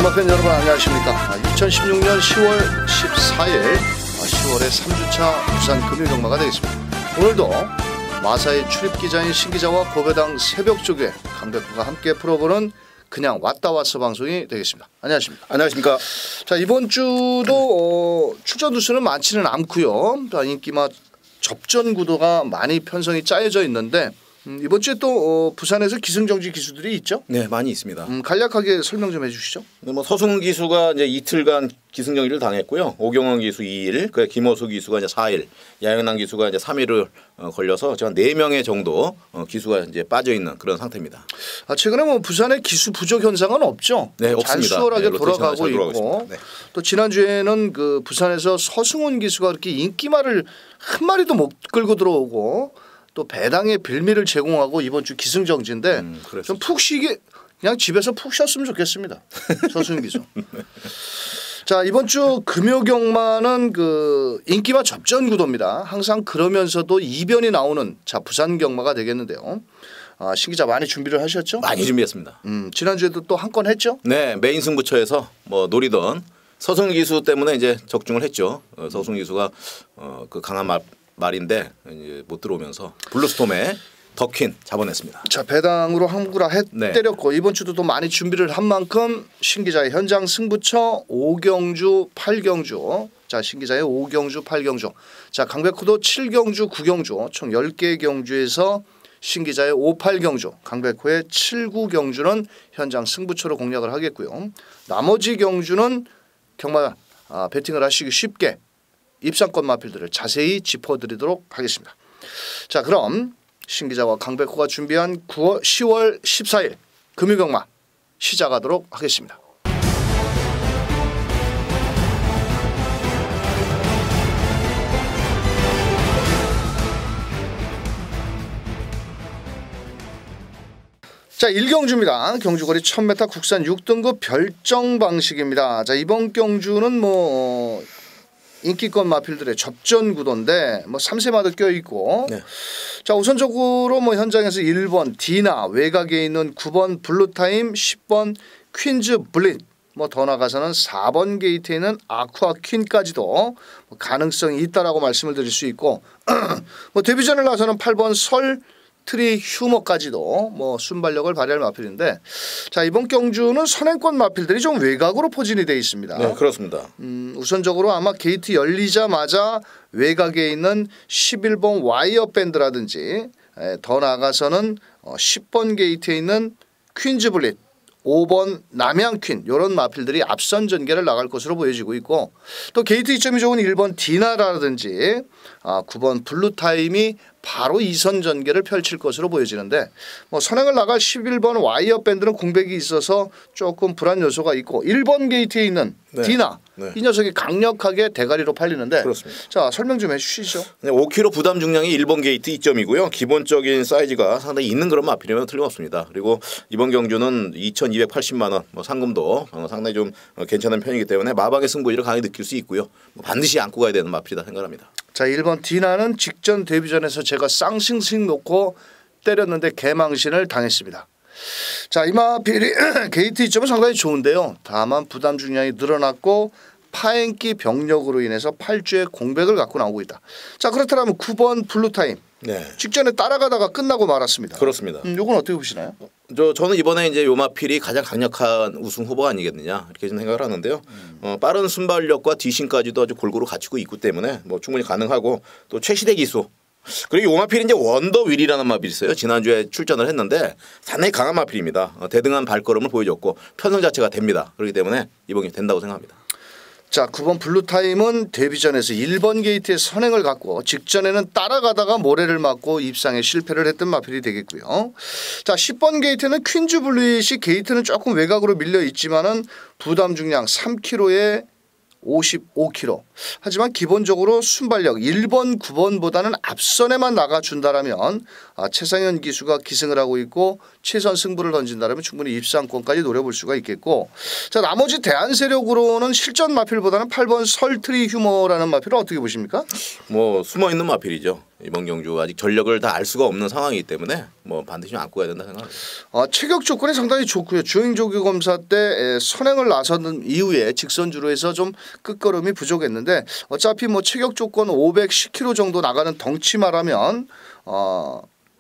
경마팬 여러분 안녕하십니까. 2016년 10월 14일 10월의 3주차 부산 금요경마가 되겠습니다. 오늘도 마사의 출입기자인 신기자와 고배당 새벽조개 강백호가 함께 풀어보는 그냥 왔다 왔어 방송이 되겠습니다. 안녕하십니까. 안녕하십니까. 자, 이번 주도 출전 두수는 많지는 않고요. 인기마 접전 구도가 많이 편성이 짜여져 있는데 이번 주에 또 부산에서 기승정지 기수들이 있죠? 네, 많이 있습니다. 간략하게 설명 좀 해주시죠. 네, 뭐 서승훈 기수가 이제 이틀간 기승정지를 당했고요. 오경원 기수 2일, 그 김호수 기수가 이제 4일, 야영남 기수가 이제 3일을 걸려서 한 4명의 정도 기수가 이제 빠져 있는 그런 상태입니다. 최근에 뭐 부산의 기수 부족 현상은 없죠? 네, 잘 없습니다. 수월하게 네, 돌아가고 있고 네. 또 지난주에는 그 부산에서 서승훈 기수가 그렇게 인기말을 한 마리도 못 끌고 들어오고 또 배당의 빌미를 제공하고 이번 주 기승정지인데 좀 푹 쉬게 그냥 집에서 푹 쉬었으면 좋겠습니다. 서승훈 기수. 자, 이번 주 금요경마는 그 인기마 접전 구도입니다. 항상 그러면서도 이변이 나오는 자 부산 경마가 되겠는데요. 신기자 많이 준비를 하셨죠? 많이 준비했습니다. 지난주에도 또 한 건 했죠? 네, 메인 승부처에서 뭐 노리던 서승훈 기수 때문에 이제 적중을 했죠. 서승훈 기수가 그 강한 말인데 이제 못 들어오면서 블루스톰에 더퀸 잡아냈습니다. 자, 배당으로 함구라 때렸고 이번 주도 또 많이 준비를 한 만큼 신기자의 현장 승부처 5경주 8경주. 자, 신기자의 5경주 8경주. 자, 강백호도 7경주 9경주 총 10개의 경주에서 신기자의 5, 8경주 강백호의 7, 9경주는 현장 승부처로 공략을 하겠고요. 나머지 경주는 경마 배팅을 하시기 쉽게 입상권 마필들을 자세히 짚어드리도록 하겠습니다. 자, 그럼 신기자와 강백호가 준비한 10월 14일 금요경마 시작하도록 하겠습니다. 자, 1경주입니다. 경주거리 1000m 국산 6등급 별정 방식입니다. 자, 이번 경주는 뭐 인기권 마필들의 접전 구도인데 뭐 3세마다 껴있고 네. 자, 우선적으로 뭐 현장에서 1번 디나 외곽에 있는 9번 블루타임 10번 퀸즈 블릿 뭐 더 나가서는 4번 게이트에 있는 아쿠아 퀸까지도 뭐 가능성이 있다라고 말씀을 드릴 수 있고 뭐 데뷔전을 나서는 8번 설 트리 휴머까지도 뭐 순발력을 발휘할 마필인데 자, 이번 경주는 선행권 마필들이 좀 외곽으로 포진이 되어 있습니다. 네, 그렇습니다. 우선적으로 아마 게이트 열리자마자 외곽에 있는 11번 와이어 밴드라든지 더 나아가서는 10번 게이트에 있는 퀸즈 블릿 5번 남양퀸 이런 마필들이 앞선 전개를 나갈 것으로 보여지고 있고 또 게이트 이점이 좋은 1번 디나라든지 9번 블루타임이 바로 2선 전개를 펼칠 것으로 보여지는데 뭐 선행을 나갈 11번 와이어 밴드는 공백이 있어서 조금 불안 요소가 있고 1번 게이트에 있는 디나 이 녀석이 강력하게 대가리로 팔리는데 그렇습니다. 자, 설명 좀 해주시죠. 네, 5kg 부담 중량이 1번 게이트 2점이고요. 기본적인 사이즈가 상당히 있는 그런 마필이면 틀림없습니다. 그리고 이번 경주는 2,280만 원 뭐 상금도 상당히 좀 괜찮은 편이기 때문에 마방의 승부를 강하게 느낄 수 있고요. 뭐 반드시 안고 가야 되는 마필이다 생각합니다. 자, 1번 디나는 직전 데뷔전에서 제가 쌍싱싱 놓고 때렸는데 개망신을 당했습니다. 자, 이 마필이 게이트 이점은 상당히 좋은데요. 다만 부담 중량이 늘어났고 파행기 병력으로 인해서 8주의 공백을 갖고 나오고 있다. 자, 그렇다면 9번 블루타임. 네. 직전에 따라가다가 끝나고 말았습니다. 그렇습니다. 이건 어떻게 보시나요? 저는 이번에 이제 요 마필이 가장 강력한 우승 후보가 아니겠느냐 이렇게 생각을 하는데요. 빠른 순발력과 뒤신까지도 아주 골고루 갖추고 있기 때문에 뭐 충분히 가능하고 또 최시대 기수 그리고 요 마필이 이제 원더윌이라는 마필이 있어요. 지난주에 출전을 했는데 상당히 강한 마필입니다. 대등한 발걸음을 보여줬고 편성 자체가 됩니다. 그렇기 때문에 이번 경기 된다고 생각합니다. 자, 9번 블루타임은 데뷔전에서 1번 게이트의 선행을 갖고 직전에는 따라가다가 모래를 맞고 입상에 실패를 했던 마필이 되겠고요. 자, 10번 게이트는 퀸즈 블릿이 게이트는 조금 외곽으로 밀려 있지만은 부담 중량 3kg에 55kg. 하지만 기본적으로 순발력 1번, 9번보다는 앞선에만 나가준다라면 최상현 기수가 기승을 하고 있고 최선 승부를 던진다라면 충분히 입상권까지 노려볼 수가 있겠고 자, 나머지 대안 세력으로는 실전 마필보다는 8번 설트리 휴머라는 마필을 어떻게 보십니까? 뭐 숨어있는 마필이죠. 이번 경주 아직 전력을 다 알 수가 없는 상황이기 때문에 뭐 반드시 좀 안고 가야 된다 생각합니다. 체격 조건이 상당히 좋고요. 주행조교 검사 때 선행을 나서는 이후에 직선주로 해서 좀 끝걸음이 부족했는데 어차피 뭐 체격 조건 510kg 정도 나가는 덩치마라면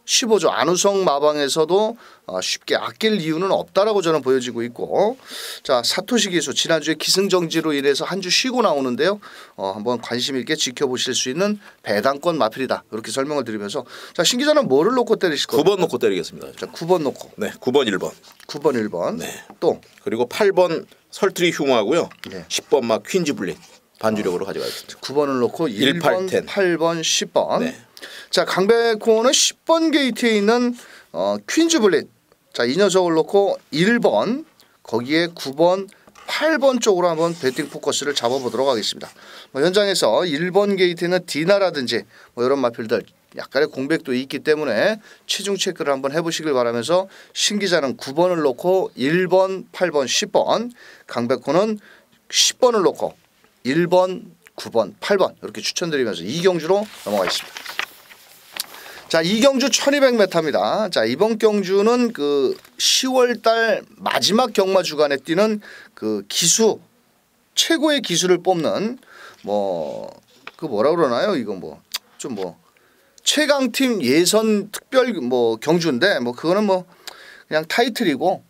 15조 안우성 마방에서도 쉽게 아낄 이유는 없다라고 저는 보여지고 있고, 자 사토시 기수 지난주에 기승정지로 인해서 한 주 쉬고 나오는데요. 한번 관심 있게 지켜보실 수 있는 배당권 마필이다 이렇게 설명을 드리면서, 자 신 기자는 뭐를 놓고 때리실 거예요? 9번 놓고 때리겠습니다. 자 9번 놓고. 네, 9번 1번. 9번 1번. 네. 또 그리고 8번 설트리 흉하고요. 네. 10번 막 퀸즈 블린 반주력으로 가져가겠습니다. 9번을 놓고 1번, 8번, 10번. 네. 자 강백호는 10번 게이트에 있는 퀸즈 블릿, 자 이 녀석을 놓고 1번 거기에 9번 8번 쪽으로 한번 배팅 포커스를 잡아보도록 하겠습니다. 현장에서 1번 게이트에 있는 디나라든지 이런 마필들 약간의 공백도 있기 때문에 체중 체크를 한번 해보시길 바라면서 신 기자는 9번을 놓고 1번 8번 10번, 강백호는 10번을 놓고 1번 9번 8번 이렇게 추천드리면서 이 경주로 넘어가겠습니다. 자, 이 경주 1200m입니다. 자, 이번 경주는 그 10월달 마지막 경마 주간에 뛰는 그 기수 최고의 기수를 뽑는 그 뭐라 그러나요? 이거 좀 최강팀 예선 특별 경주인데 그거는 그냥 타이틀이고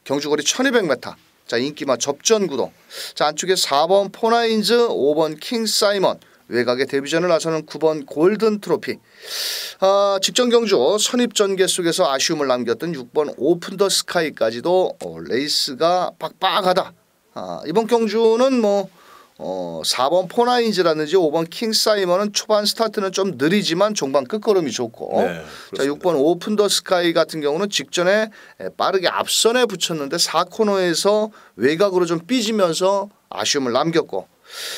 경주거리 1200m. 자, 인기마 접전구도. 자, 안쪽에 4번 포나인즈, 5번 킹 사이먼, 외곽에 데뷔전을 나서는 9번 골든 트로피. 직전 경주 선입 전개 속에서 아쉬움을 남겼던 6번 오픈 더 스카이까지도 레이스가 빡빡하다. 이번 경주는 4번 포나인즈라든지 5번 킹 사이먼은 초반 스타트는 좀 느리지만 종반 끝걸음이 좋고, 네, 자 6번 오픈 더 스카이 같은 경우는 직전에 빠르게 앞선에 붙였는데 4코너에서 외곽으로 좀 삐지면서 아쉬움을 남겼고,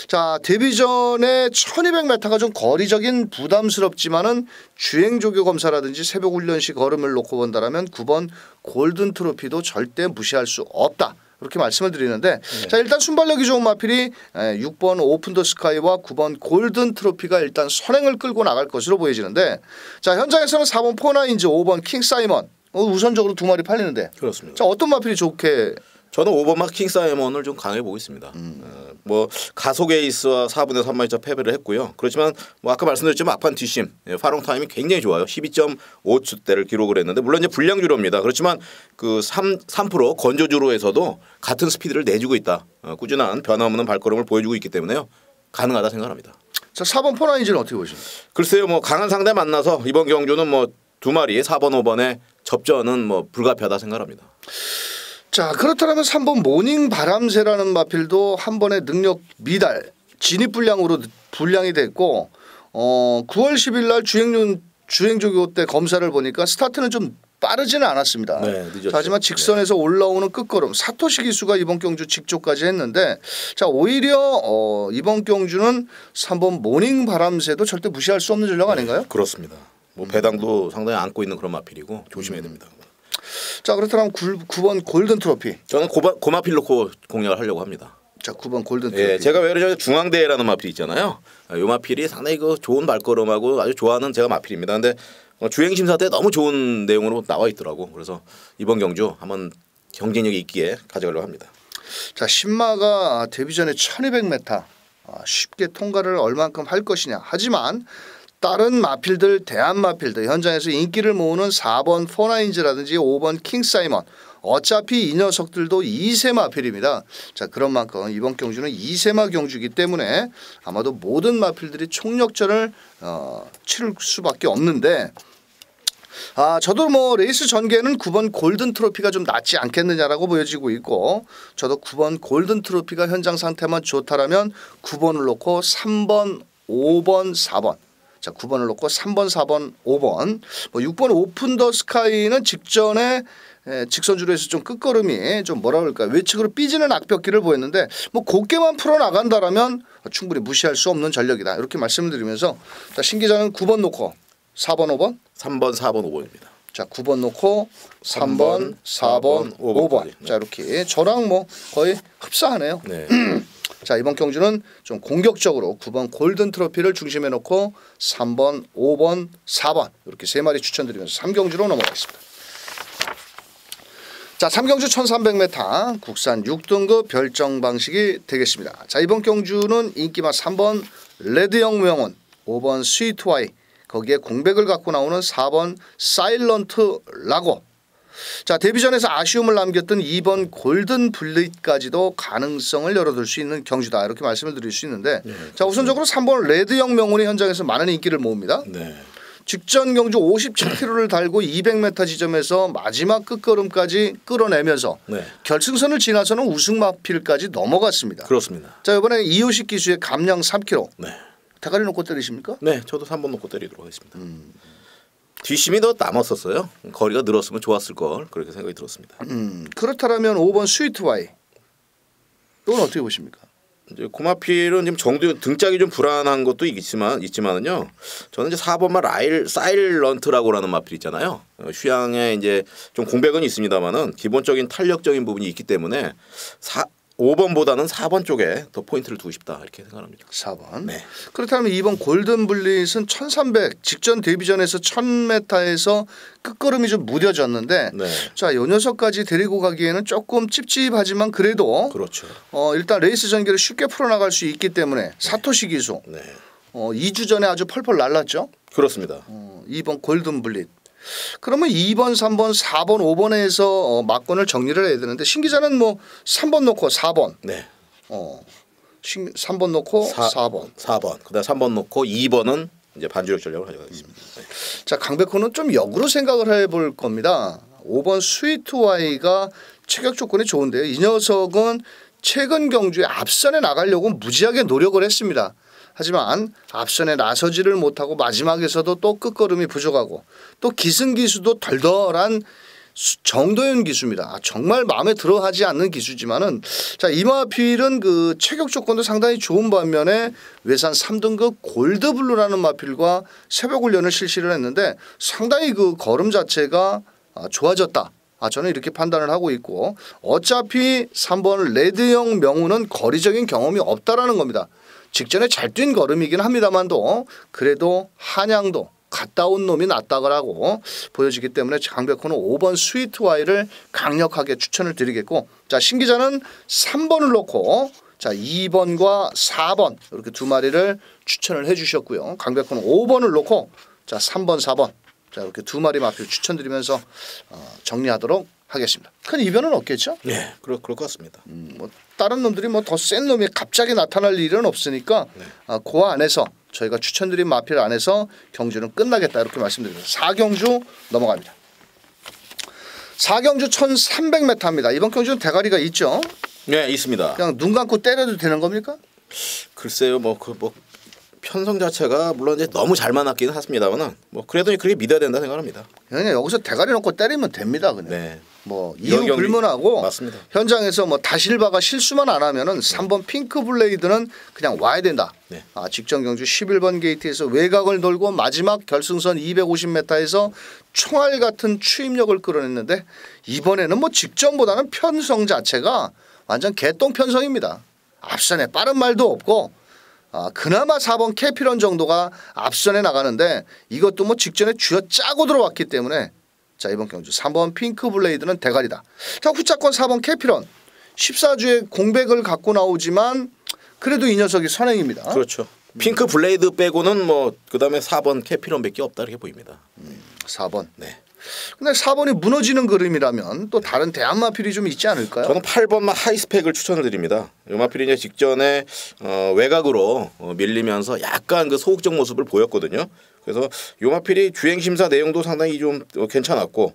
자 데뷔전에 1200m가 좀 거리적인 부담스럽지만은 주행조교 검사라든지 새벽 훈련시 걸음을 놓고 본다라면 9번 골든 트로피도 절대 무시할 수 없다. 그렇게 말씀을 드리는데, 네. 자 일단 순발력이 좋은 마필이 6번 오픈 더 스카이와 9번 골든 트로피가 일단 선행을 끌고 나갈 것으로 보여지는데, 자 현장에서는 4번 포나인즈, 5번 킹 사이먼 우선적으로 두 마리 팔리는데, 그렇습니다. 자 어떤 마필이 좋게? 저는 5번 막 킹 사이먼을 좀 강해 보고 있습니다. 가속 에이스와 4분의 3마리차 패배를 했고요. 그렇지만 아까 말씀드렸지만 막판 뒷심 파롱 타임이 굉장히 좋아요. 12.5초대를 기록을 했는데, 물론 이제 불량주로입니다. 그렇지만 그 3% 건조주로에서도 같은 스피드를 내주고 있다. 꾸준한 변함없는 발걸음을 보여주고 있기 때문에요. 가능하다 생각합니다. 자 4번 포나인즈는 어떻게 보십니까? 글쎄요, 강한 상대 만나서 이번 경주는 두 마리 4번 5번의 접전은 불가피하다 생각합니다. 자 그렇다면 3번 모닝 바람새라는 마필도 한 번의 능력 미달 진입 불량이 됐고, 9월 10일 날 주행조교 때 검사를 보니까 스타트는 좀 빠르지는 않았습니다. 네, 늦었죠. 하지만 직선에서 올라오는 끝걸음 사토시 기수가 이번 경주 직조까지 했는데, 자 오히려 이번 경주는 3번 모닝 바람새도 절대 무시할 수 없는 전략 아닌가요? 그렇습니다. 배당도 상당히 안고 있는 그런 마필이고 조심해야 됩니다. 자 그렇다면 9번 골든 트로피. 저는 고마필 놓고 공략을 하려고 합니다. 자 9번 골든 트로피. 예, 제가 왜 그러냐면 중앙대라는 마필 있잖아요. 이 마필이 상당히 좋은 발걸음하고 아주 좋아하는 제가 마필입니다. 근데 주행 심사 때 너무 좋은 내용으로 나와 있더라고. 그래서 이번 경주 한번 경쟁력이 있기에 가져가려고 합니다. 자 신마가 데뷔전에 1200m 쉽게 통과를 얼만큼 할 것이냐. 하지만 다른 마필들, 대한 마필들 현장에서 인기를 모으는 4번 포나인즈라든지 5번 킹 사이먼, 어차피 이 녀석들도 2세 마필입니다. 자 그런 만큼 이번 경주는 2세마 경주이기 때문에 아마도 모든 마필들이 총력전을 치를 수밖에 없는데, 저도 레이스 전개는 9번 골든 트로피가 좀 낫지 않겠느냐라고 보여지고 있고, 저도 9번 골든 트로피가 현장 상태만 좋다라면 9번을 놓고 3번, 5번, 4번. 자 9번을 놓고 3번, 4번, 5번. 6번 오픈 더 스카이는 직전에 직선주로 해서 좀 끝걸음이 좀 뭐라 그럴까 외측으로 삐지는 악벽기를 보였는데, 곱게만 풀어 나간다라면 충분히 무시할 수 없는 전력이다. 이렇게 말씀을 드리면서, 자 신 기자는 9번 놓고 4번, 5번, 3번, 4번, 5번입니다. 자 9번 놓고 3번, 4번, 5번. 자 이렇게 저랑 거의 흡사하네요. 네. 자, 이번 경주는 좀 공격적으로 9번 골든 트로피를 중심에 놓고 3번, 5번, 4번 이렇게 세 마리 추천드리면서 3경주로 넘어가겠습니다. 자, 3경주 1300m 국산 6등급 별정 방식이 되겠습니다. 자, 이번 경주는 인기마 3번 레드영 명운, 5번 스위트와이, 거기에 공백을 갖고 나오는 4번 사일런트 라고. 자, 데뷔전에서 아쉬움을 남겼던 2번 골든 블릿까지도 가능성을 열어둘 수 있는 경주다 이렇게 말씀을 드릴 수 있는데 자, 우선적으로 3번 레드영 명운이 현장에서 많은 인기를 모읍니다. 네. 직전 경주 57km를 달고 200m 지점에서 마지막 끝걸음까지 끌어내면서 네. 결승선을 지나서는 우승 마필까지 넘어갔습니다. 그렇습니다. 자, 이번에 이호식 기수의 감량 3km. 네. 대가리 놓고 때리십니까? 네, 저도 3번 놓고 때리도록 하겠습니다. 뒷심이 더 남았었어요. 거리가 늘었으면 좋았을 걸 그렇게 생각이 들었습니다. 그렇다면 5번 스위트와이. 이건 어떻게 보십니까? 이제 고마필은 지금 정도 등짝이 좀 불안한 것도 있지만은요. 저는 이제 4번만 사일런트라고라는 마필 있잖아요. 휴양에 이제 좀 공백은 있습니다만은 기본적인 탄력적인 부분이 있기 때문에 5번보다는 4번 쪽에 더 포인트를 두고 싶다 이렇게 생각합니다. 4번. 네. 그렇다면 2번 골든 블릿은 1300 직전 데뷔전에서 1000m에서 끝걸음이 좀 무뎌졌는데 네. 자, 요 녀석까지 데리고 가기에는 조금 찝찝하지만 그래도 그렇죠. 일단 레이스 전개를 쉽게 풀어나갈 수 있기 때문에 사토시 기수 2주 전에 아주 펄펄 날랐죠. 그렇습니다. 2번 골든 블릿. 그러면 2번, 3번, 4번, 5번에서 막권을 정리를 해야 되는데 신 기자는 뭐 3번 놓고 4번. 네. 3번 놓고 4번. 4번. 그다음 3번 놓고 2번은 이제 반주력 전략을 가져가겠습니다. 네. 자, 강백호는 좀 역으로 생각을 해볼 겁니다. 5번 스위트와이가 체격 조건이 좋은데요. 이 녀석은 최근 경주에 앞선에 나가려고 무지하게 노력을 했습니다. 하지만 앞선에 나서지를 못하고 마지막에서도 또 끝걸음이 부족하고 또 기승기수도 덜덜한 정도현 기수입니다. 정말 마음에 들어하지 않는 기수지만은 자, 이마필은 그 체격 조건도 상당히 좋은 반면에 외산 3등급 골드블루라는 마필과 새벽 훈련을 실시를 했는데 상당히 그 걸음 자체가 좋아졌다. 저는 이렇게 판단을 하고 있고 어차피 3번 레드형 명운은 거리적인 경험이 없다라는 겁니다. 직전에 잘 뛴 걸음이긴 합니다만도 그래도 한양도 갔다 온 놈이 낫다고 보여지기 때문에 강백호는 5번 스위트와이를 강력하게 추천을 드리겠고 자, 신 기자는 3번을 놓고 자, 2번과 4번 이렇게 두 마리를 추천을 해 주셨고요. 강백호는 5번을 놓고 자, 3번, 4번 자, 이렇게 두 마리 마필 추천드리면서 정리하도록 하겠습니다. 큰 이변은 없겠죠? 네, 그럴 것 같습니다. 뭐 다른 놈들이 뭐 더 센 놈이 갑자기 나타날 일은 없으니까 그 안에서 저희가 추천드린 마필 안에서 경주는 끝나겠다 이렇게 말씀드립니다. 4경주 넘어갑니다. 4경주 1300m입니다. 이번 경주는 대가리가 있죠? 네, 있습니다. 그냥 눈 감고 때려도 되는 겁니까? 글쎄요, 편성 자체가 물론 이제 너무 잘 맞았기는 했습니다만은 그래도 그렇게 믿어야 된다 생각합니다. 그냥 여기서 대가리 놓고 때리면 됩니다. 그냥. 네. 이유 불문하고 맞습니다. 현장에서 다실바가 실수만 안 하면은 3번 핑크 블레이드는 그냥 와야 된다. 네. 직전 경주 11번 게이트에서 외곽을 돌고 마지막 결승선 250m에서 총알 같은 추임력을 끌어냈는데 이번에는 직전보다는 편성 자체가 완전 개똥 편성입니다. 앞선에 빠른 말도 없고 그나마 4번 캐피런 정도가 앞선에 나가는데 이것도 직전에 쥐어짜고 들어왔기 때문에 자, 이번 경주 3번 핑크 블레이드는 대가리다. 자, 후차권 4번 캐피런 14주에 공백을 갖고 나오지만 그래도 이 녀석이 선행입니다. 그렇죠. 핑크 블레이드 빼고는 그다음에 4번 캐피런밖에 없다 이렇게 보입니다. 4번. 네. 근데 4번이 무너지는 그림이라면 또 다른 대안마필이 좀 있지 않을까요? 저는 8번만 하이스펙을 추천을 드립니다. 이 마필이 이제 직전에 외곽으로 밀리면서 약간 그 소극적 모습을 보였거든요. 그래서 이 마필이 주행 심사 내용도 상당히 좀 괜찮았고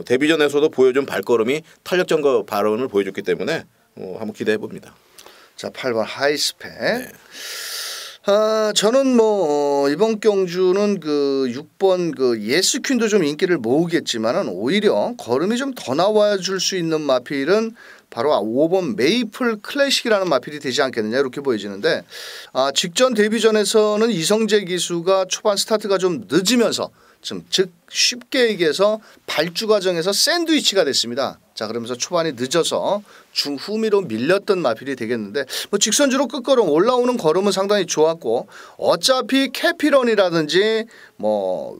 데뷔전에서도 보여준 발걸음이 탄력적인 발언을 보여줬기 때문에 한번 기대해 봅니다. 자, 8번 하이스펙. 네. 저는 이번 경주는 그 6번 그 예스퀸도 좀 인기를 모으겠지만은 오히려 걸음이 좀 더 나와 줄 수 있는 마필은 바로 5번 메이플 클래식이라는 마필이 되지 않겠느냐 이렇게 보여지는데 직전 데뷔전에서는 이성재 기수가 초반 스타트가 좀 늦으면서 즉 쉽게 얘기해서 발주 과정에서 샌드위치가 됐습니다. 자 그러면서 초반이 늦어서 중후미로 밀렸던 마필이 되겠는데 뭐 직선주로 끝걸음 올라오는 걸음은 상당히 좋았고 어차피 캐피런이라든지 뭐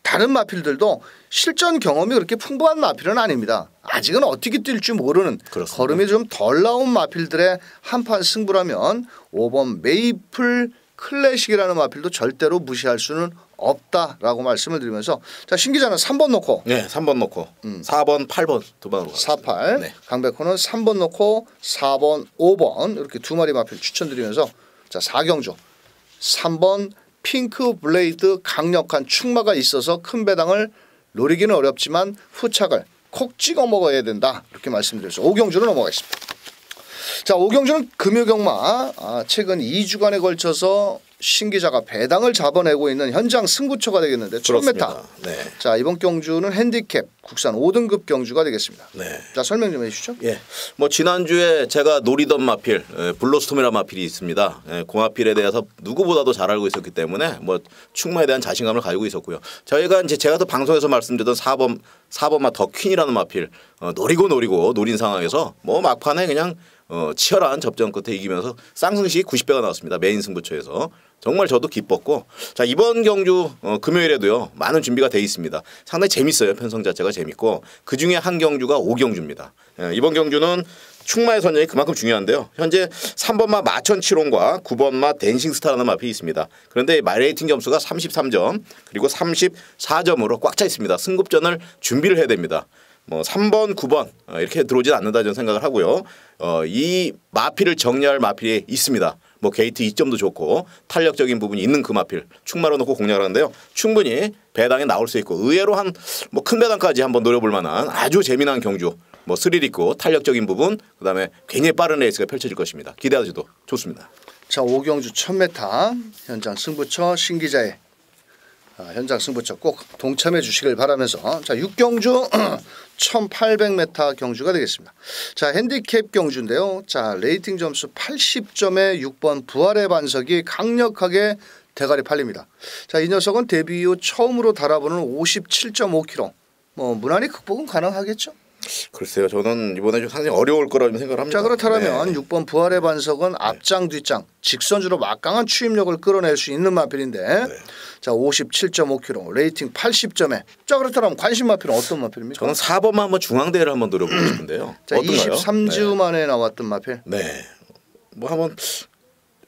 다른 마필들도 실전 경험이 그렇게 풍부한 마필은 아닙니다. 아직은 어떻게 뛸지 모르는 그렇습니다. 걸음이 좀 덜 나온 마필들의 한판 승부라면 5번 메이플 클래식이라는 마필도 절대로 무시할 수는 없다라고 말씀을 드리면서 자 신 기자는 3번 놓고 네 3번 놓고 4번 8번 두 번으로 48 네. 강백호는 3번 놓고 4번 5번 이렇게 두 마리 마필 추천드리면서 자 4경주 3번 핑크 블레이드 강력한 축마가 있어서 큰 배당을 노리기는 어렵지만 후착을 콕 찍어 먹어야 된다 이렇게 말씀드려서 5경주로 넘어가겠습니다. 자 5경주는 금요경마 최근 2주간에 걸쳐서 신 기자가 배당을 잡아내고 있는 현장 승부처가 되겠는데 1000m. 네. 자 이번 경주는 핸디캡 국산 5등급 경주가 되겠습니다. 네. 자 설명 좀 해주시죠. 예. 뭐 지난주에 제가 노리던 마필 블러스톰이라는 마필이 있습니다. 그 마필에 대해서 누구보다도 잘 알고 있었기 때문에 뭐 충마에 대한 자신감을 가지고 있었고요. 저희가 이제 제가 또 방송에서 말씀드렸던 4번마 더 퀸이라는 마필 노리고 노린 상황에서 뭐 막판에 그냥 치열한 접전 끝에 이기면서 쌍승시 90배가 나왔습니다. 메인 승부처에서. 정말 저도 기뻤고 자 이번 경주 금요일에도요 많은 준비가 돼 있습니다. 상당히 재밌어요. 편성 자체가 재밌고 그중에 한 경주가 5경주입니다. 이번 경주는 충마의 선정이 그만큼 중요한데요. 현재 3번마 마천치롱과 9번마 댄싱스타라는 마필이 있습니다. 그런데 레이팅 점수가 33점 그리고 34점으로 꽉 차 있습니다. 승급전을 준비를 해야 됩니다. 뭐 3번, 9번 이렇게 들어오진 않는다 저는 생각을 하고요. 이 마필을 정리할 마필이 있습니다. 뭐 게이트 2점도 좋고 탄력적인 부분이 있는 그 마필 충마로 놓고 공략을 하는데요. 충분히 배당에 나올 수 있고 의외로 한 뭐 큰 배당까지 한번 노려볼 만한 아주 재미난 경주 뭐 스릴 있고 탄력적인 부분 그다음에 굉장히 빠른 레이스가 펼쳐질 것입니다. 기대하셔도 좋습니다. 자 5경주 1000m 현장 승부처 신 기자의 현장 승부처 꼭 동참해 주시길 바라면서 자 6경주 1800m 경주가 되겠습니다. 자 핸디캡 경주인데요. 자 레이팅 점수 80점에 6번 부활의 반석이 강력하게 대가리 팔립니다. 자 이 녀석은 데뷔 이후 처음으로 달아보는 57.5km 뭐 무난히 극복은 가능하겠죠? 글쎄요. 저는 이번에 좀 상당히 어려울 거라고 생각을 합니다. 자 그렇다면 네. 6번 부활의 반석은 앞장 뒤장 직선주로 막강한 추임력을 끌어낼 수 있는 마필인데 네. 자 57.5km 레이팅 80점에 자 그렇다면 관심 마필은 어떤 마필입니까? 저는 4번만 한번 중앙대회를 한번 노려보고 싶은데요. 자 어떤가요? 23주 만에 나왔던 마필. 네. 뭐 한번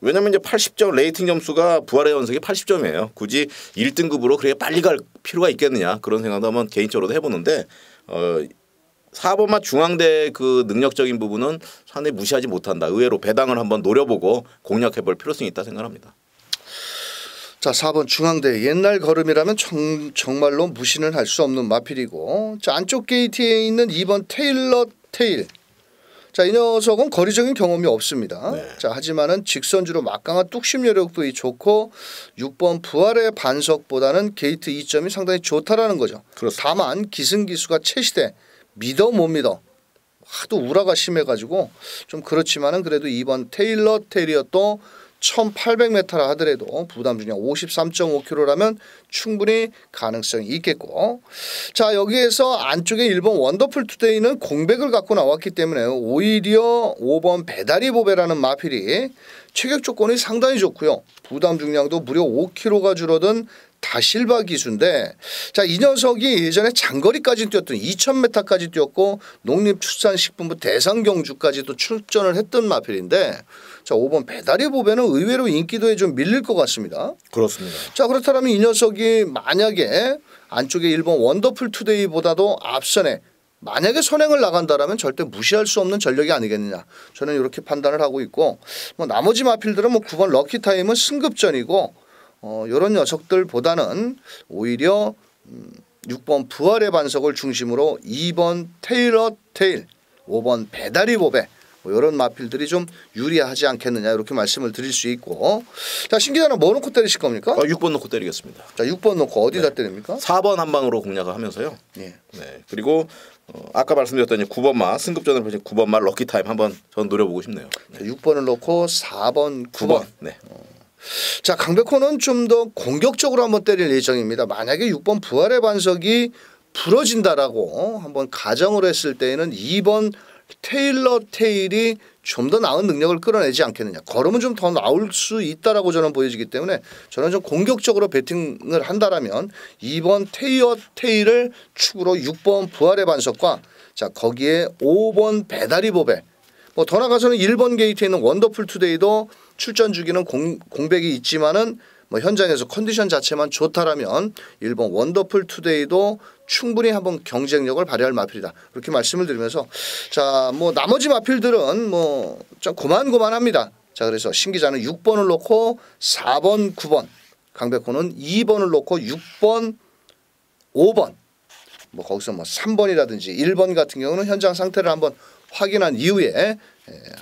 왜냐면 이제 80점 레이팅 점수가 부활의 연속이 80점이에요. 굳이 1등급으로 그렇게 빨리 갈 필요가 있겠느냐 그런 생각도 한번 개인적으로도 해보는데 4번마 중앙대 그 능력적인 부분은 상당히 무시하지 못한다. 의외로 배당을 한번 노려보고 공략해볼 필요성이 있다 생각합니다. 자 4번 중앙대 옛날 걸음이라면 정말로 무시는 할 수 없는 마필이고 자 안쪽 게이트에 있는 2번 테일러 테일 자 이 녀석은 거리적인 경험이 없습니다. 네. 자 하지만은 직선주로 막강한 뚝심 여력도 좋고 6번 부활의 반석보다는 게이트 2점이 상당히 좋다라는 거죠. 그렇습니다. 다만 기승기수가 최시대 믿어 못 믿어 하도 우라가 심해가지고 좀 그렇지만은 그래도 2번 테일러 테일이어도 1800m라 하더라도 부담 중량 53.5kg라면 충분히 가능성이 있겠고 자 여기에서 안쪽에 1번 원더풀 투데이는 공백을 갖고 나왔기 때문에 오히려 5번 배다리 보배라는 마필이 체격 조건이 상당히 좋고요. 부담 중량도 무려 5kg가 줄어든 다실바 기수인데 자 이 녀석이 예전에 장거리까지 뛰었던 2000m까지 뛰었고 농림축산식품부 대상경주까지도 출전을 했던 마필인데 자 5번 배다리 보배는 의외로 인기도에 좀 밀릴 것 같습니다. 그렇습니다. 자 그렇다면 이 녀석이 만약에 안쪽에 1번 원더풀 투데이보다도 앞선에 만약에 선행을 나간다라면 절대 무시할 수 없는 전력이 아니겠느냐 저는 이렇게 판단을 하고 있고 뭐 나머지 마필들은 뭐 9번 럭키타임은 승급전이고 이런 녀석들보다는 오히려 6번 부활의 반석을 중심으로 2번 테일러 테일 5번 배다리 보배 뭐 이런 마필들이 좀 유리하지 않겠느냐 이렇게 말씀을 드릴 수 있고 자 신기자는 뭐 놓고 때리실 겁니까? 6번 놓고 때리겠습니다. 자 6번 놓고 어디다 때립니까? 4번 한 방으로 공략을 하면서요. 예. 네. 그리고 아까 말씀드렸던 9번마 승급전을 보신 9번마 럭키타임 한번 전 노려보고 싶네요. 자, 6번을 놓고 4번 9번. 네. 자, 강백호는 좀 더 공격적으로 한번 때릴 예정입니다. 만약에 6번 부활의 반석이 부러진다라고 한번 가정을 했을 때에는 2번 테일러 테일이 좀 더 나은 능력을 끌어내지 않겠느냐. 걸음은 좀 더 나올 수 있다라고 저는 보여지기 때문에 저는 좀 공격적으로 배팅을 한다라면 2번 테일러 테일을 축으로 6번 부활의 반석과 자 거기에 5번 배다리 보배 뭐 더 나가서는 1번 게이트에 있는 원더풀 투데이도 출전 주기는 공백이 있지만은 뭐 현장에서 컨디션 자체만 좋다라면 1번 원더풀 투데이도 충분히 한번 경쟁력을 발휘할 마필이다. 그렇게 말씀을 드리면서 자, 뭐 나머지 마필들은 뭐 좀 고만고만합니다. 자, 그래서 신 기자는 6번을 놓고 4번, 9번, 강백호는 2번을 놓고 6번, 5번, 뭐 거기서 뭐 3번이라든지 1번 같은 경우는 현장 상태를 한번 확인한 이후에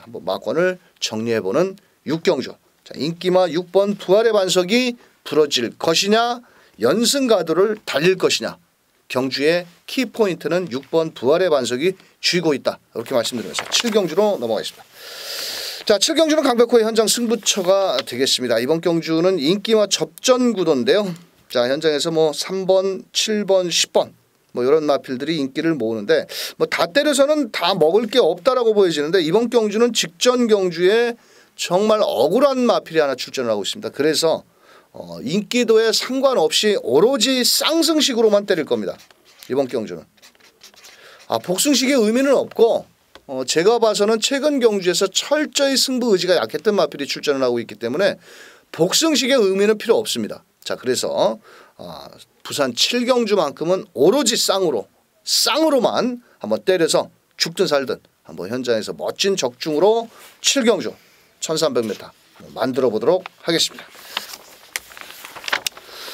한번 막권을 정리해보는 6경주. 자, 인기마 6번 부활의 반석이 부러질 것이냐 연승 가도를 달릴 것이냐 경주의 키포인트는 6번 부활의 반석이 쥐고 있다. 이렇게 말씀드리면서 7경주로 넘어가겠습니다. 자, 7경주는 강백호의 현장 승부처가 되겠습니다. 이번 경주는 인기마 접전 구도인데요. 자, 현장에서 뭐 3번, 7번, 10번 뭐 이런 마필들이 인기를 모으는데 뭐 다 때려서는 다 먹을 게 없다라고 보여지는데 이번 경주는 직전 경주에 정말 억울한 마필이 하나 출전을 하고 있습니다. 그래서 인기도에 상관없이 오로지 쌍승식으로만 때릴 겁니다. 이번 경주는. 복승식의 의미는 없고 제가 봐서는 최근 경주에서 철저히 승부 의지가 약했던 마필이 출전을 하고 있기 때문에 복승식의 의미는 필요 없습니다. 자, 그래서 부산 7경주만큼은 오로지 쌍으로만 한번 때려서 죽든 살든 한번 현장에서 멋진 적중으로 7경주 1300m 만들어 보도록 하겠습니다.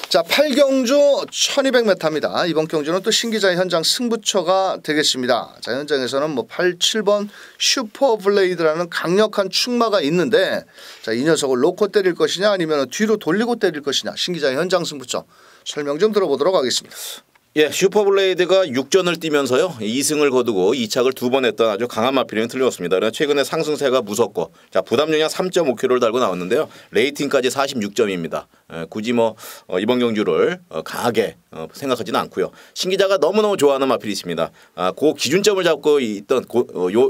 자, 8경주 1200m입니다. 이번 경주는 또 신기자의 현장 승부처가 되겠습니다. 자, 현장에서는 뭐 8, 7번 슈퍼블레이드라는 강력한 축마가 있는데 자, 이 녀석을 놓고 때릴 것이냐 아니면 뒤로 돌리고 때릴 것이냐 신기자의 현장 승부처 설명 좀 들어보도록 하겠습니다. 예, 슈퍼블레이드가 6전을 뛰면서요 2승을 거두고 2착을 2번 했던 아주 강한 마필이는 틀림없습니다. 그래서 최근에 상승세가 무섭고 자 부담 용량 3.5kg를 달고 나왔는데요 레이팅까지 46점입니다. 굳이 뭐 이번 경주를 강하게 생각하지는 않고요. 신기자가 너무너무 좋아하는 마필이 있습니다. 그 기준점을 잡고 있던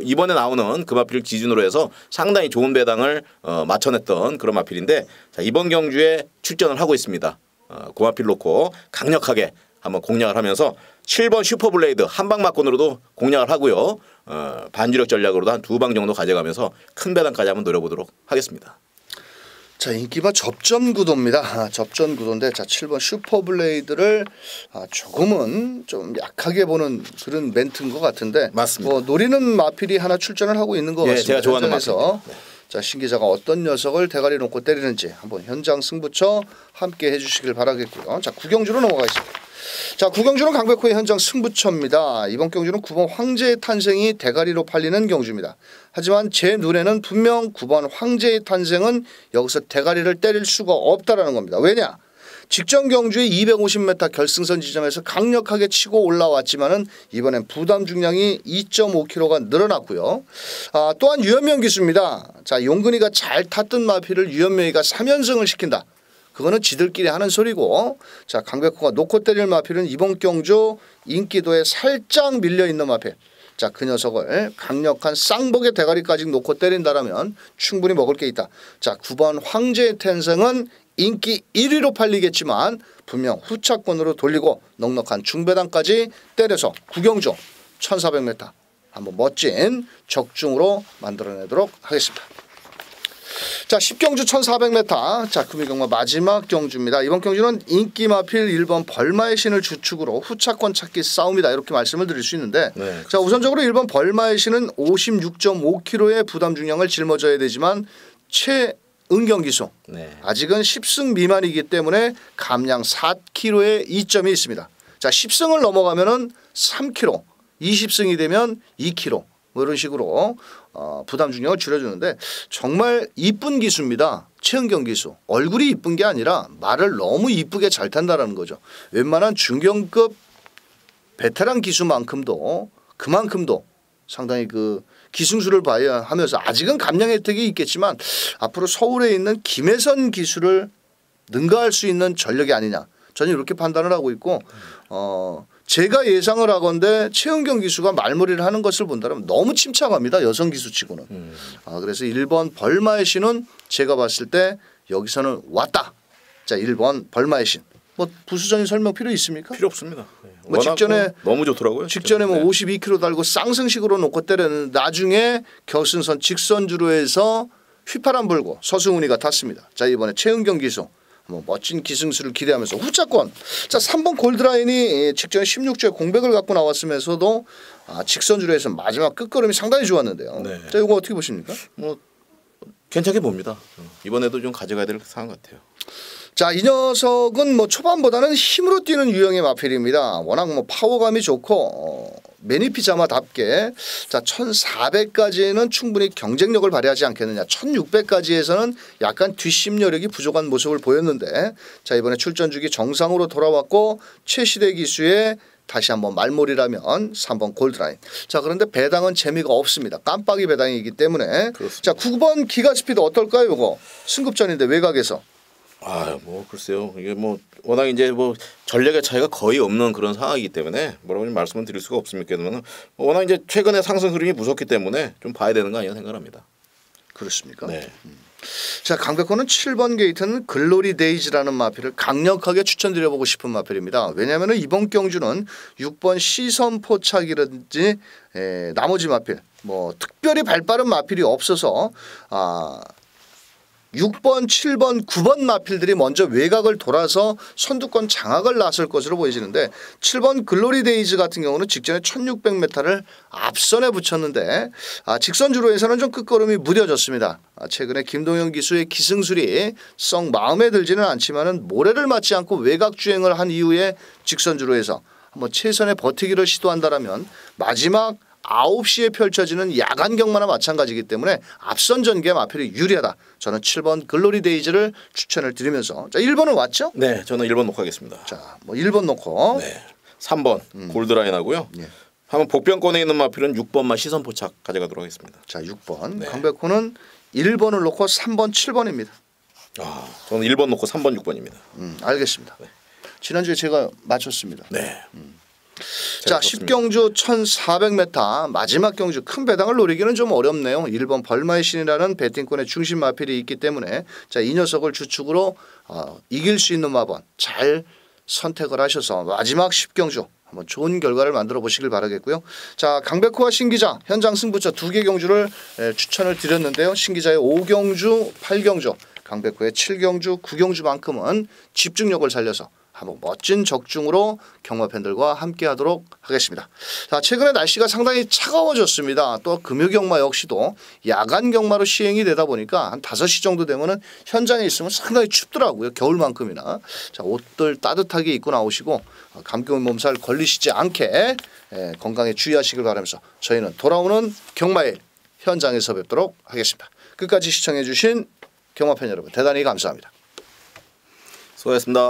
이번에 나오는 그 마필을 기준으로 해서 상당히 좋은 배당을 맞춰냈던 그런 마필인데 자, 이번 경주에 출전을 하고 있습니다. 그 마필 놓고 강력하게 한번 공략을 하면서 7번 슈퍼블레이드 한방 막권으로도 공략을 하고요. 반주력 전략으로도 한 2방 정도 가져가면서 큰 배당까지 한번 노려보도록 하겠습니다. 자, 인기마 접전 구도입니다. 접전 구도인데 자 7번 슈퍼블레이드를 조금은 좀 약하게 보는 그런 멘트인 것 같은데 맞습니다. 뭐 노리는 마필이 하나 출전을 하고 있는 것 같습니다. 제가 좋아하는 마필입니다. 자, 신기자가 어떤 녀석을 대가리 놓고 때리는지 한번 현장 승부처 함께 해주시길 바라겠고요. 자, 9경주로 넘어가겠습니다. 자, 9경주는 강백호의 현장 승부처입니다. 이번 경주는 9번 황제의 탄생이 대가리로 팔리는 경주입니다. 하지만 제 눈에는 분명 9번 황제의 탄생은 여기서 대가리를 때릴 수가 없다라는 겁니다. 왜냐? 직전 경주의 250m 결승선 지점에서 강력하게 치고 올라왔지만은 이번엔 부담 중량이 2.5kg가 늘어났고요. 또한 유현명 기수입니다. 자, 용근이가 잘 탔던 마필을 유현명이가 3연승을 시킨다. 그거는 지들끼리 하는 소리고 자, 강백호가 놓고 때릴 마필은 이번 경주 인기도에 살짝 밀려있는 마필. 자, 그 녀석을 강력한 쌍복의 대가리까지 놓고 때린다라면 충분히 먹을 게 있다. 자, 9번 황제의 탄생은 인기 1위로 팔리겠지만 분명 후차권으로 돌리고 넉넉한 중배당까지 때려서 9경주 1400m 한번 멋진 적중으로 만들어내도록 하겠습니다. 자, 10경주 1400m 자, 금이경마 마지막 경주입니다. 이번 경주는 인기 마필 1번 벌마의 신을 주축으로 후차권 찾기 싸움이다 이렇게 말씀을 드릴 수 있는데 네. 자, 우선적으로 1번 벌마의 신은 56.5kg의 부담 중량을 짊어져야 되지만 은경 기수 네. 아직은 10승 미만이기 때문에 감량 4kg의 이점이 있습니다. 자, 10승을 넘어가면은 3kg, 20승이 되면 2kg 뭐 이런 식으로 부담 중량을 줄여주는데 정말 이쁜 기수입니다. 최은경 기수. 얼굴이 이쁜 게 아니라 말을 너무 이쁘게 잘 탄다라는 거죠. 웬만한 중견급 베테랑 기수만큼도 그만큼도 상당히 그 기승수를 봐야 하면서 아직은 감량 혜택이 있겠지만 앞으로 서울에 있는 김혜선 기수를 능가할 수 있는 전력이 아니냐. 저는 이렇게 판단을 하고 있고 제가 예상을 하건대 최은경 기수가 말머리를 하는 것을 본다면 너무 침착합니다. 여성 기수치고는. 그래서 1번 벌마의 신은 제가 봤을 때 여기서는 왔다. 자 1번 벌마의 신. 뭐 부수적인 설명 필요 있습니까? 필요 없습니다. 뭐 직전에 너무 좋더라고요. 직전에 뭐 52km 달고 쌍승식으로 놓고 때렸는데 나중에 결승선 직선주로 해서 휘파람 불고 서승훈이가 탔습니다. 자 이번에 최은경 기수 뭐 멋진 기승수를 기대하면서 후차권. 자 3번 골드라인이 직전에 16조의 공백을 갖고 나왔으면서도 직선주로 해서 마지막 끝걸음이 상당히 좋았는데요. 네. 자 이거 어떻게 보십니까? 뭐 괜찮게 봅니다. 이번에도 좀 가져가야 될 상황 같아요. 자, 이 녀석은 뭐 초반보다는 힘으로 뛰는 유형의 마필입니다. 워낙 뭐 파워감이 좋고 매니피자마답게 자 1400까지는 충분히 경쟁력을 발휘하지 않겠느냐. 1600까지에서는 약간 뒷심여력이 부족한 모습을 보였는데 자 이번에 출전 주기 정상으로 돌아왔고 최시대 기수의 다시 한번 말몰이라면 3번 골드라인. 자 그런데 배당은 재미가 없습니다. 깜빡이 배당이기 때문에 그렇습니다. 자 9번 기가스피드 어떨까요? 이거 승급전인데 외곽에서. 뭐 글쎄요. 이게 뭐 워낙 이제 뭐 전력의 차이가 거의 없는 그런 상황이기 때문에 뭐라고 좀 말씀을 드릴 수가 없습니다만 워낙 이제 최근에 상승 흐름이 무섭기 때문에 좀 봐야 되는 거 아니냐 생각합니다. 그렇습니까? 네. 자 강백호는 7번 게이트는 글로리 데이즈라는 마필을 강력하게 추천드려보고 싶은 마필입니다. 왜냐하면 이번 경주는 6번 시선 포착이라든지 나머지 마필 뭐 특별히 발빠른 마필이 없어서 6번, 7번, 9번 마필들이 먼저 외곽을 돌아서 선두권 장악을 나설 것으로 보여지는데 7번 글로리 데이즈 같은 경우는 직전에 1600m를 앞선에 붙였는데 직선주로에서는 좀 끝걸음이 무뎌졌습니다. 최근에 김동현 기수의 기승술이 썩 마음에 들지는 않지만은 모래를 맞지 않고 외곽 주행을 한 이후에 직선주로에서 한번 최선의 버티기를 시도한다라면 마지막 9시에 펼쳐지는 야간 경마나 마찬가지이기 때문에 앞선 전개 마필이 유리하다. 저는 7번 글로리 데이즈를 추천을 드리면서 자 1번은 왔죠? 네, 저는 1번 놓고 하겠습니다. 자, 뭐 1번 놓고 네, 3번 골드라인 하고요. 예. 한번 복변권에 있는 마필은 6번만 시선 포착 가져가도록 하겠습니다. 자 6번 네. 강백호는 1번을 놓고 3번 7번입니다. 저는 1번 놓고 3번 6번입니다. 알겠습니다. 네. 지난주에 제가 맞췄습니다. 네. 자 10경주 1400m 마지막 경주 큰 배당을 노리기는 좀 어렵네요. 1번 벌마의 신이라는 배팅권의 중심 마필이 있기 때문에 자 이 녀석을 주축으로 이길 수 있는 마번 잘 선택을 하셔서 마지막 10경주 한번 좋은 결과를 만들어 보시길 바라겠고요. 자 강백호와 신기자 현장 승부처 2개 경주를 추천을 드렸는데요. 신기자의 5경주 8경주 강백호의 7경주 9경주만큼은 집중력을 살려서 한번 멋진 적중으로 경마 팬들과 함께하도록 하겠습니다. 자, 최근에 날씨가 상당히 차가워졌습니다. 또 금요 경마 역시도 야간 경마로 시행이 되다 보니까 한 5시 정도 되면은 현장에 있으면 상당히 춥더라고요. 겨울만큼이나. 자, 옷들 따뜻하게 입고 나오시고 감기 몸살 걸리시지 않게 건강에 주의하시길 바라면서 저희는 돌아오는 경마일 현장에서 뵙도록 하겠습니다. 끝까지 시청해 주신 경마 팬 여러분 대단히 감사합니다. 수고하셨습니다.